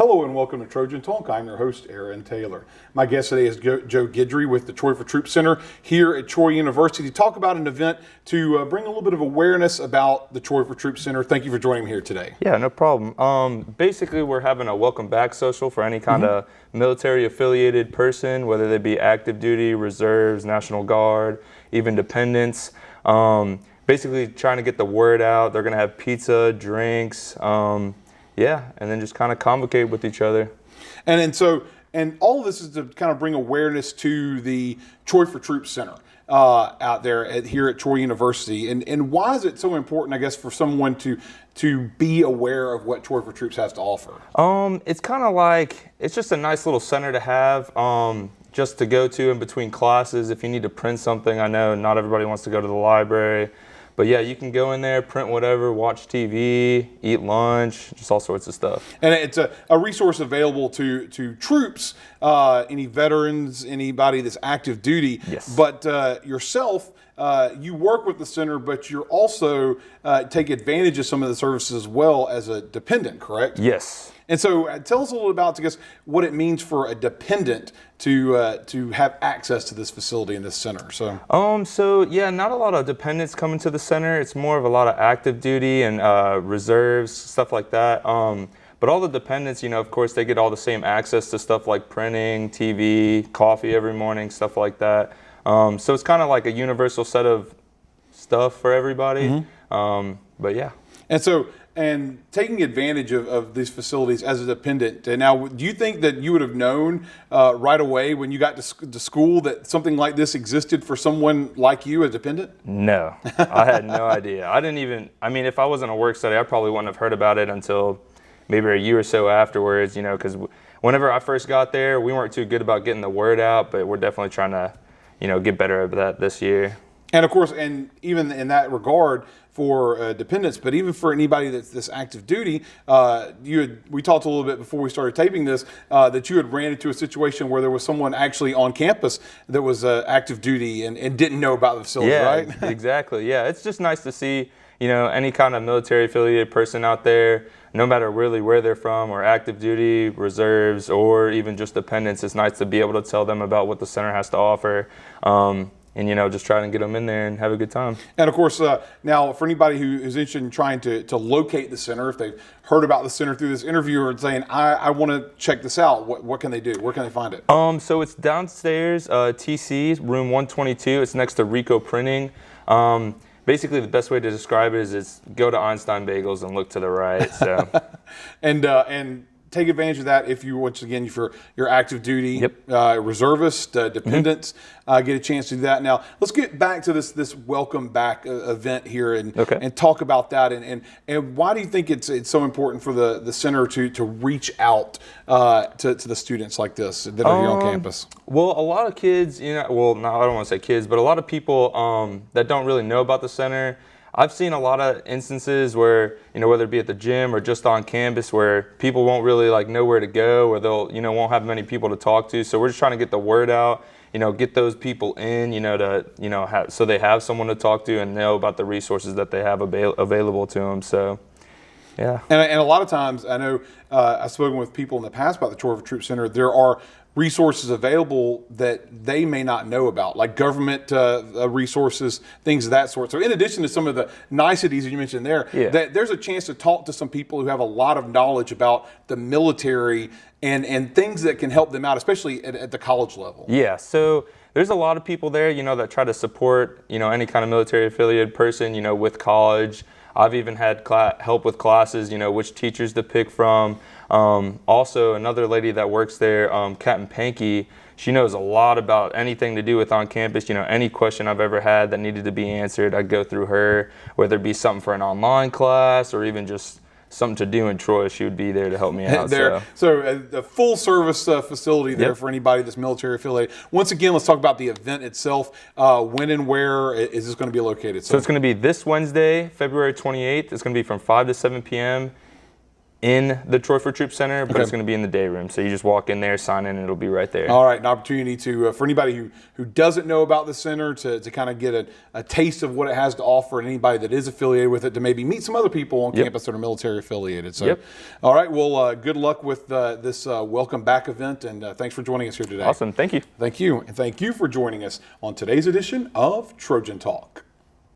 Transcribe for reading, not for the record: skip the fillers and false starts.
Hello and welcome to Trojan Talk. I'm your host, Aaron Taylor. My guest today is Joe Guidry with the Troy for Troops Center here at Troy University to talk about an event to bring a little bit of awareness about the Troy for Troops Center. Thank you for joining me here today. Yeah, no problem. Basically, we're having a welcome back social for any kind of military affiliated person, whether they be active duty, reserves, National Guard, even dependents. Basically trying to get the word out. They're going to have pizza, drinks, yeah, and then just kind of convocate with each other. And all of this is to kind of bring awareness to the Troy for Troops Center out there here at Troy University. And why is it so important, I guess, for someone to be aware of what Troy for Troops has to offer? It's kind of like, it's just a nice little center to have, just to go to in between classes. If you need to print something, I know not everybody wants to go to the library. But yeah, you can go in there, print whatever, watch TV, eat lunch, just all sorts of stuff. And it's a resource available to troops, any veterans, anybody that's active duty. Yes. But yourself, you work with the center, but you're also take advantage of some of the services as well as a dependent, correct? Yes. And so tell us a little about, I guess, what it means for a dependent to have access to this facility in this center. So yeah, not a lot of dependents coming to the center. It's more of a lot of active duty and reserves, stuff like that. But all the dependents, of course, they get all the same access to stuff like printing, TV, coffee every morning, stuff like that. So it's kind of like a universal set of stuff for everybody. But yeah. And taking advantage of these facilities as a dependent. And now, do you think that you would have known right away when you got to school that something like this existed for someone like you, a dependent? No, I had no idea. If I wasn't a work study, I probably wouldn't have heard about it until maybe a year or so afterwards, because whenever I first got there, we weren't too good about getting the word out, but we're definitely trying to, get better at that this year. And of course, and even in that regard for dependents, but even for anybody that's this active duty, we talked a little bit before we started taping this, that you had ran into a situation where there was someone actually on campus that was active duty and didn't know about the facility, right? Exactly. Yeah, it's just nice to see, any kind of military affiliated person out there, no matter really where they're from, or active duty, reserves, or even just dependents. It's nice to be able to tell them about what the center has to offer. And just try to get them in there and have a good time. And of course, now for anybody who's interested in trying to locate the center, if they've heard about the center through this interview or saying, I want to check this out, what can they do? Where can they find it? So it's downstairs, TC, room 122. It's next to Rico Printing. Basically, the best way to describe it is go to Einstein Bagels and look to the right. So, and take advantage of that if you, once again, if you're active duty, reservist, dependents, get a chance to do that. Now, let's get back to this welcome back event here and talk about that. And why do you think it's so important for the center to reach out to the students like this that are here on campus? Well, a lot of kids, I don't want to say kids, but a lot of people that don't really know about the center. I've seen a lot of instances where, whether it be at the gym or just on campus, where people won't really know where to go, or they'll, won't have many people to talk to. So we're just trying to get the word out, get those people in, so they have someone to talk to and know about the resources that they have available to them. So, yeah. And a lot of times, I know I've spoken with people in the past about the Troy for Troops Center. There are resources available that they may not know about, like government resources, things of that sort. So in addition to some of the niceties that you mentioned there, that there's a chance to talk to some people who have a lot of knowledge about the military and things that can help them out, especially at the college level. Yeah, so there's a lot of people there, that try to support, any kind of military affiliated person, with college. I've even had help with classes, which teachers to pick from. Also, another lady that works there, Captain Panky, she knows a lot about anything to do with on campus. Any question I've ever had that needed to be answered, I'd go through her, whether it be something for an online class or even just something to do in Troy. She would be there to help me out. So a full service facility there for anybody that's military affiliated. Once again, let's talk about the event itself. When and where is this going to be located? So it's going to be this Wednesday, February 28th. It's going to be from 5 to 7 p.m. in the Troy for Troops Center, but it's going to be in the day room. So you just walk in there, sign in, and it'll be right there. All right, an opportunity to for anybody who doesn't know about the center to kind of get a taste of what it has to offer, and anybody that is affiliated with it to maybe meet some other people on campus that are military affiliated. So, all right, well, good luck with this welcome back event, and thanks for joining us here today. Awesome, thank you. Thank you, and thank you for joining us on today's edition of Trojan Talk.